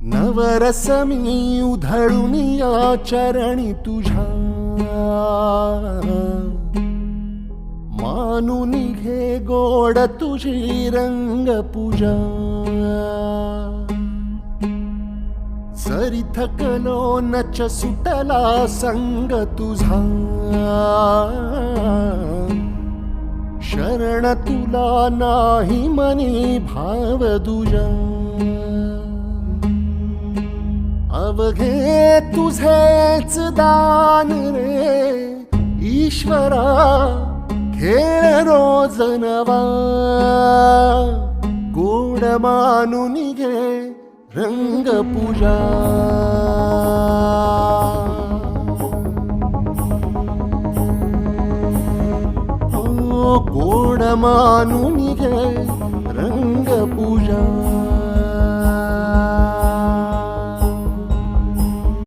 नवरस मी उधळून या चरणी तुझ्या, मानून घे गोड तुझी रंग पूजा. सरी थकलो नच सुटला संग तुझा, शरण तुला नाही मनी भाव दुजा. अवघे तुझेच दान रे ईश्वरा, खेळ रोज नवा. गोड मानून घे रंग पूजा. गोड मानून घे रंग पूजा.